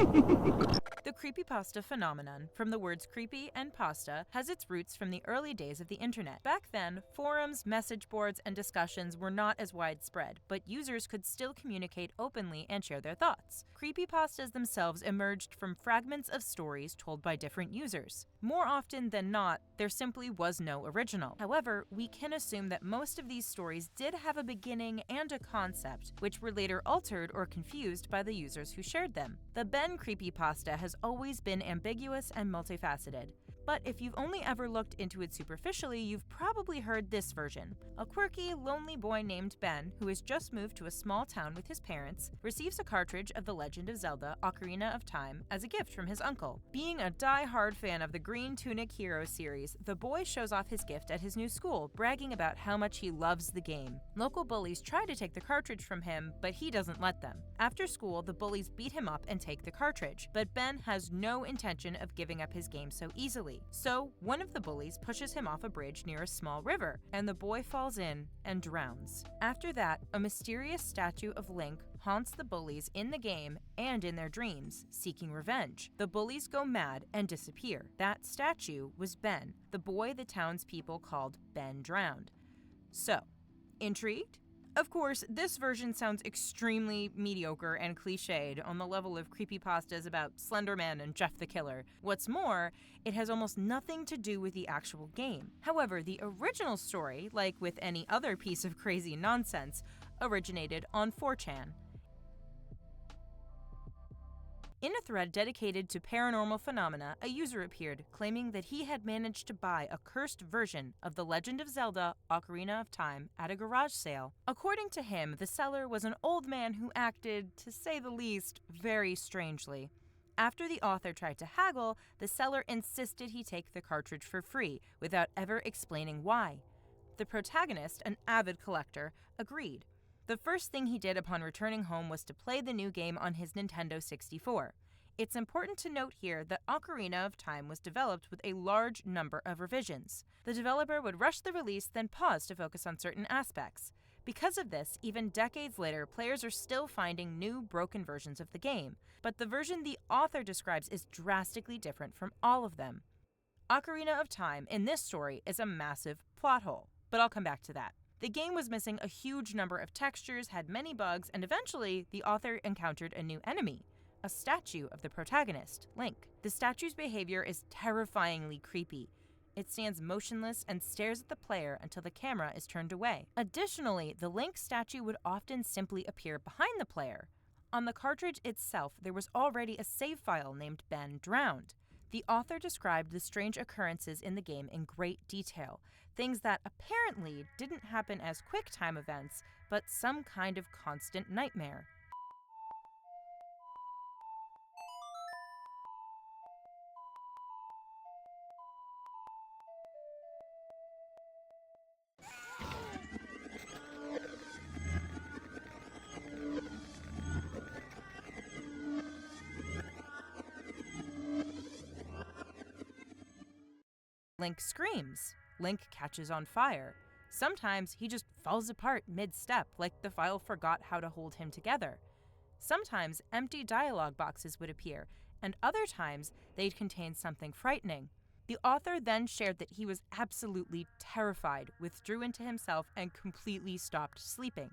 The creepypasta phenomenon, from the words creepy and pasta, has its roots from the early days of the internet. Back then, forums, message boards, and discussions were not as widespread, but users could still communicate openly and share their thoughts. Creepypastas themselves emerged from fragments of stories told by different users. More often than not, there simply was no original. However, we can assume that most of these stories did have a beginning and a concept, which were later altered or confused by the users who shared them. The Ben creepypasta has always been ambiguous and multifaceted. But if you've only ever looked into it superficially, you've probably heard this version. A quirky, lonely boy named Ben, who has just moved to a small town with his parents, receives a cartridge of The Legend of Zelda: Ocarina of Time as a gift from his uncle. Being a die-hard fan of the Green Tunic Hero series, the boy shows off his gift at his new school, bragging about how much he loves the game. Local bullies try to take the cartridge from him, but he doesn't let them. After school, the bullies beat him up and take the cartridge, but Ben has no intention of giving up his game so easily. So, one of the bullies pushes him off a bridge near a small river, and the boy falls in and drowns. After that, a mysterious statue of Link haunts the bullies in the game and in their dreams, seeking revenge. The bullies go mad and disappear. That statue was Ben, the boy the townspeople called Ben Drowned. So, intrigued? Of course, this version sounds extremely mediocre and cliched on the level of creepypastas about Slender Man and Jeff the Killer. What's more, it has almost nothing to do with the actual game. However, the original story, like with any other piece of crazy nonsense, originated on 4chan. In a thread dedicated to paranormal phenomena, a user appeared claiming that he had managed to buy a cursed version of The Legend of Zelda: Ocarina of Time at a garage sale. According to him, the seller was an old man who acted, to say the least, very strangely. After the author tried to haggle, the seller insisted he take the cartridge for free, without ever explaining why. The protagonist, an avid collector, agreed. The first thing he did upon returning home was to play the new game on his Nintendo 64. It's important to note here that Ocarina of Time was developed with a large number of revisions. The developer would rush the release, then pause to focus on certain aspects. Because of this, even decades later, players are still finding new, broken versions of the game, but the version the author describes is drastically different from all of them. Ocarina of Time, in this story, is a massive plot hole, but I'll come back to that. The game was missing a huge number of textures, had many bugs, and eventually, the author encountered a new enemy, a statue of the protagonist, Link. The statue's behavior is terrifyingly creepy. It stands motionless and stares at the player until the camera is turned away. Additionally, the Link statue would often simply appear behind the player. On the cartridge itself, there was already a save file named Ben Drowned. The author described the strange occurrences in the game in great detail, things that apparently didn't happen as quick-time events, but some kind of constant nightmare. Link screams. Link catches on fire. Sometimes he just falls apart mid-step, like the file forgot how to hold him together. Sometimes empty dialogue boxes would appear, and other times they'd contain something frightening. The author then shared that he was absolutely terrified, withdrew into himself, and completely stopped sleeping.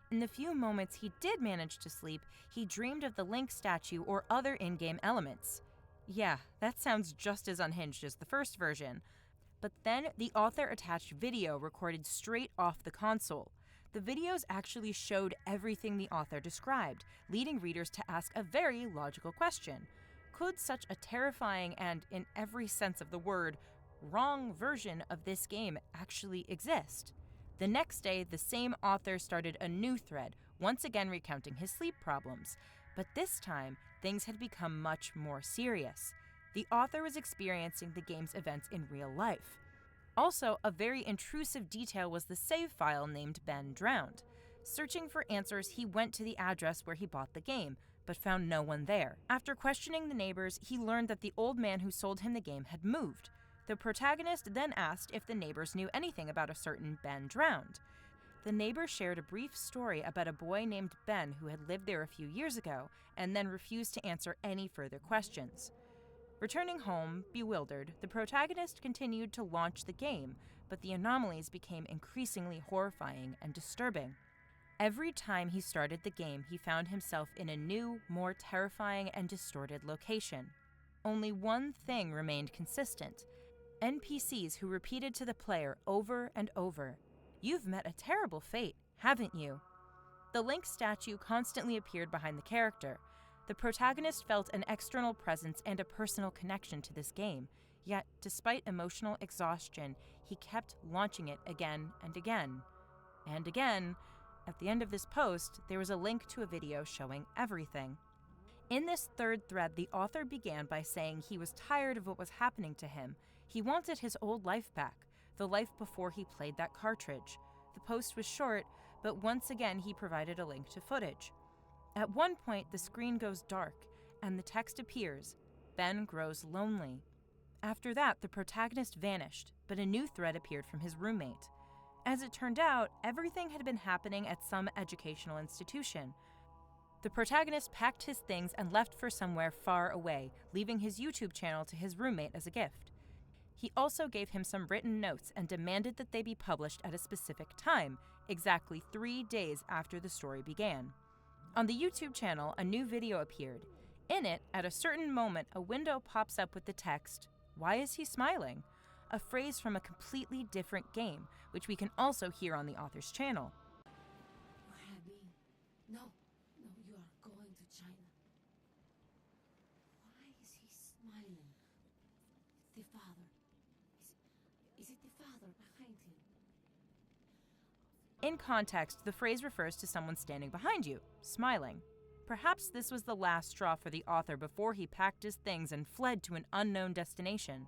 In the few moments he did manage to sleep, he dreamed of the Link statue or other in-game elements. Yeah, that sounds just as unhinged as the first version. But then the author attached video recorded straight off the console. The videos actually showed everything the author described, leading readers to ask a very logical question. Could such a terrifying and, in every sense of the word, wrong version of this game actually exist? The next day, the same author started a new thread, once again recounting his sleep problems. But this time, things had become much more serious. The author was experiencing the game's events in real life. Also, a very intrusive detail was the save file named Ben Drowned. Searching for answers, he went to the address where he bought the game, but found no one there. After questioning the neighbors, he learned that the old man who sold him the game had moved. The protagonist then asked if the neighbors knew anything about a certain Ben Drowned. The neighbor shared a brief story about a boy named Ben who had lived there a few years ago and then refused to answer any further questions. Returning home, bewildered, the protagonist continued to launch the game, but the anomalies became increasingly horrifying and disturbing. Every time he started the game, he found himself in a new, more terrifying and distorted location. Only one thing remained consistent: NPCs who repeated to the player over and over, "You've met a terrible fate, haven't you?" The Link statue constantly appeared behind the character. The protagonist felt an external presence and a personal connection to this game, yet despite emotional exhaustion, he kept launching it again and again. And again. At the end of this post, there was a link to a video showing everything. In this third thread, the author began by saying he was tired of what was happening to him. He wanted his old life back, the life before he played that cartridge. The post was short, but once again he provided a link to footage. At one point, the screen goes dark, and the text appears: Ben grows lonely. After that, the protagonist vanished, but a new thread appeared from his roommate. As it turned out, everything had been happening at some educational institution. The protagonist packed his things and left for somewhere far away, leaving his YouTube channel to his roommate as a gift. He also gave him some written notes and demanded that they be published at a specific time, exactly 3 days after the story began. On the YouTube channel, a new video appeared. In it, at a certain moment, a window pops up with the text, "Why is he smiling?" A phrase from a completely different game, which we can also hear on the author's channel. Where have you been? No, you are going to China. Why is he smiling? The father. Is it the father behind him? In context, the phrase refers to someone standing behind you, smiling. Perhaps this was the last straw for the author before he packed his things and fled to an unknown destination.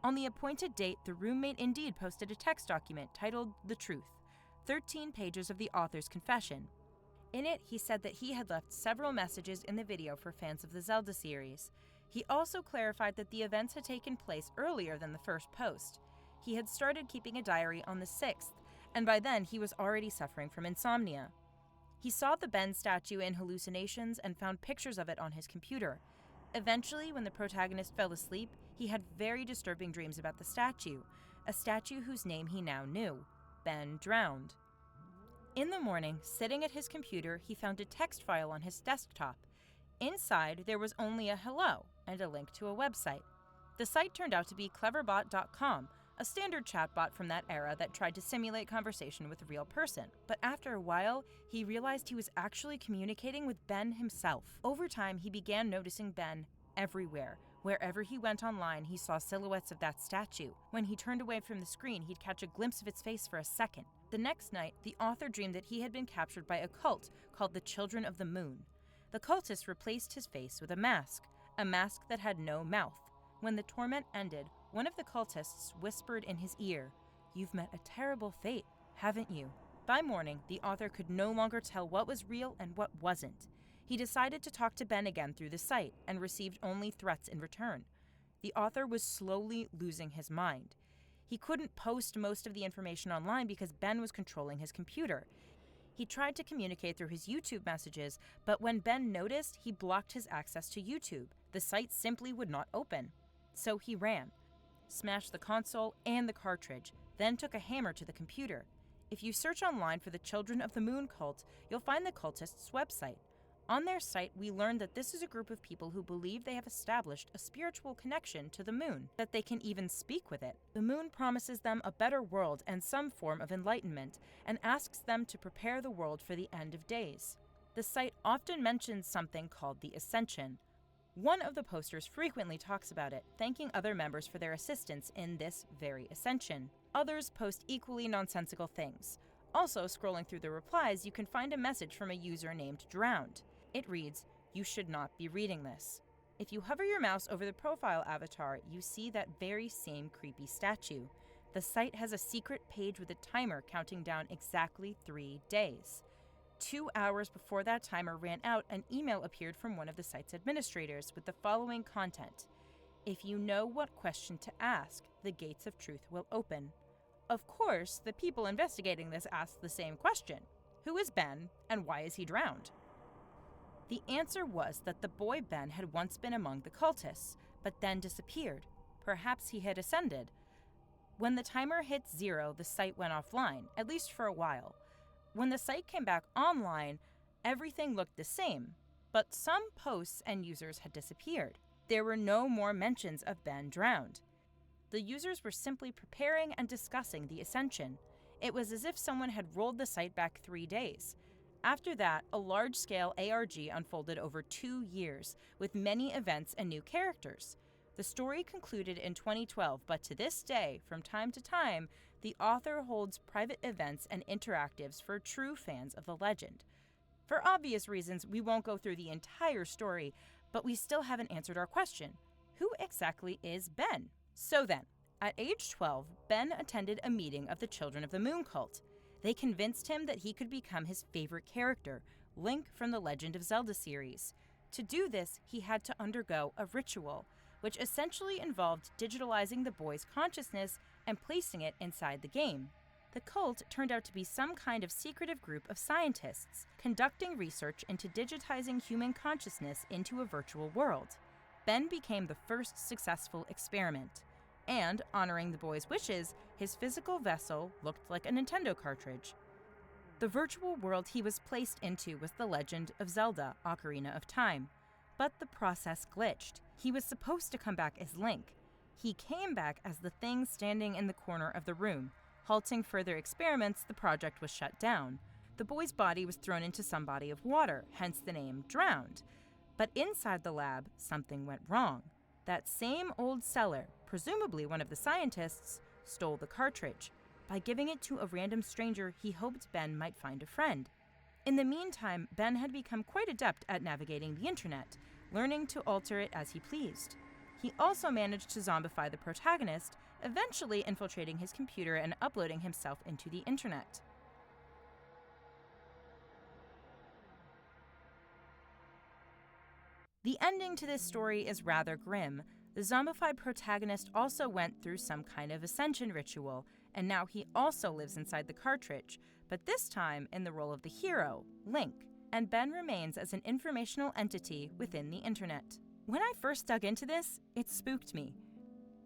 On the appointed date, the roommate indeed posted a text document titled The Truth, 13 pages of the author's confession. In it, he said that he had left several messages in the video for fans of the Zelda series. He also clarified that the events had taken place earlier than the first post. He had started keeping a diary on the 6th, and by then he was already suffering from insomnia. He saw the Ben statue in hallucinations and found pictures of it on his computer. Eventually, when the protagonist fell asleep, he had very disturbing dreams about the statue, a statue whose name he now knew: Ben Drowned. In the morning, sitting at his computer, he found a text file on his desktop. Inside, there was only a hello and a link to a website. The site turned out to be Cleverbot.com, a standard chatbot from that era that tried to simulate conversation with a real person. But after a while, he realized he was actually communicating with Ben himself. Over time, he began noticing Ben everywhere. Wherever he went online, he saw silhouettes of that statue. When he turned away from the screen, he'd catch a glimpse of its face for a second. The next night, the author dreamed that he had been captured by a cult called the Children of the Moon. The cultists replaced his face with a mask that had no mouth. When the torment ended, one of the cultists whispered in his ear, "You've met a terrible fate, haven't you?" By morning, the author could no longer tell what was real and what wasn't. He decided to talk to Ben again through the site and received only threats in return. The author was slowly losing his mind. He couldn't post most of the information online because Ben was controlling his computer. He tried to communicate through his YouTube messages, but when Ben noticed, he blocked his access to YouTube. The site simply would not open. So he ran, smashed the console and the cartridge, then took a hammer to the computer. If you search online for the Children of the Moon cult, you'll find the cultists' website. On their site, we learned that this is a group of people who believe they have established a spiritual connection to the moon, that they can even speak with it. The moon promises them a better world and some form of enlightenment, and asks them to prepare the world for the end of days. The site often mentions something called the Ascension. One of the posters frequently talks about it, thanking other members for their assistance in this very ascension. Others post equally nonsensical things. Also, scrolling through the replies, you can find a message from a user named Drowned. It reads, "You should not be reading this." If you hover your mouse over the profile avatar, you see that very same creepy statue. The site has a secret page with a timer counting down exactly 3 days. 2 hours before that timer ran out, an email appeared from one of the site's administrators with the following content: "If you know what question to ask, the gates of truth will open. of course, the people investigating this asked the same question. Who is Ben, and why is he drowned? The answer was that the boy Ben had once been among the cultists, but then disappeared. Perhaps he had ascended. When the timer hit 0, the site went offline, at least for a while. When the site came back online, everything looked the same, but some posts and users had disappeared. There were no more mentions of Ben drowned. The users were simply preparing and discussing the ascension. It was as if someone had rolled the site back 3 days. After that, a large-scale ARG unfolded over 2 years, with many events and new characters. The story concluded in 2012, but to this day, from time to time, the author holds private events and interactives for true fans of the legend. For obvious reasons, we won't go through the entire story, but we still haven't answered our question. Who exactly is Ben? So then, at age 12, Ben attended a meeting of the Children of the Moon cult. They convinced him that he could become his favorite character, Link from the Legend of Zelda series. To do this, he had to undergo a ritual, which essentially involved digitalizing the boy's consciousness and placing it inside the game. The cult turned out to be some kind of secretive group of scientists conducting research into digitizing human consciousness into a virtual world. Ben became the first successful experiment. And, honoring the boy's wishes, his physical vessel looked like a Nintendo cartridge. The virtual world he was placed into was the Legend of Zelda: Ocarina of Time. But the process glitched. He was supposed to come back as Link. He came back as the thing standing in the corner of the room. Halting further experiments, the project was shut down. The boy's body was thrown into some body of water, hence the name Drowned. But inside the lab, something went wrong. That same old seller, presumably one of the scientists, stole the cartridge. By giving it to a random stranger, he hoped Ben might find a friend. In the meantime, Ben had become quite adept at navigating the internet, learning to alter it as he pleased. He also managed to zombify the protagonist, eventually infiltrating his computer and uploading himself into the internet. The ending to this story is rather grim. The zombified protagonist also went through some kind of ascension ritual, and now he also lives inside the cartridge, but this time in the role of the hero, Link, and Ben remains as an informational entity within the internet. When I first dug into this, it spooked me.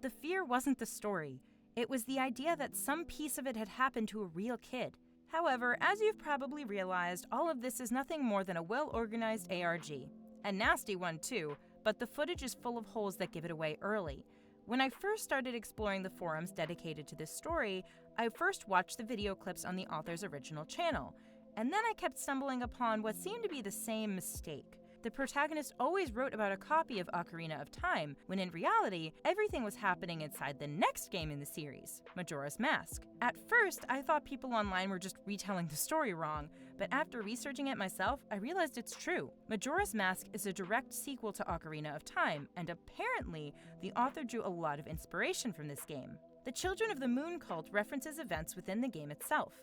The fear wasn't the story. It was the idea that some piece of it had happened to a real kid. However, as you've probably realized, all of this is nothing more than a well-organized ARG. A nasty one too, but the footage is full of holes that give it away early. When I first started exploring the forums dedicated to this story, I first watched the video clips on the author's original channel, and then I kept stumbling upon what seemed to be the same mistake. The protagonist always wrote about a copy of Ocarina of Time, when in reality, everything was happening inside the next game in the series, Majora's Mask. At first, I thought people online were just retelling the story wrong, but after researching it myself, I realized it's true. Majora's Mask is a direct sequel to Ocarina of Time, and apparently, the author drew a lot of inspiration from this game. The Children of the Moon cult references events within the game itself.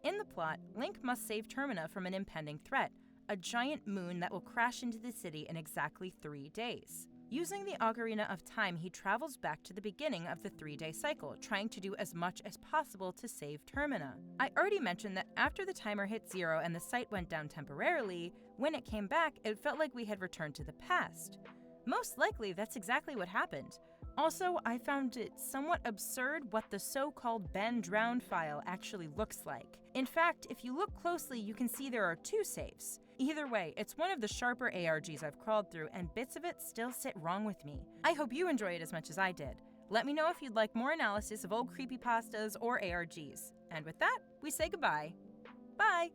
In the plot, Link must save Termina from an impending threat, a giant moon that will crash into the city in exactly 3 days. Using the Ocarina of Time, he travels back to the beginning of the 3-day cycle, trying to do as much as possible to save Termina. I already mentioned that after the timer hit 0 and the site went down temporarily, when it came back, it felt like we had returned to the past. Most likely, that's exactly what happened. Also, I found it somewhat absurd what the so-called Ben Drowned file actually looks like. In fact, if you look closely, you can see there are 2 saves. Either way, it's one of the sharper ARGs I've crawled through, and bits of it still sit wrong with me. I hope you enjoy it as much as I did. Let me know if you'd like more analysis of old creepypastas or ARGs. And with that, we say goodbye. Bye!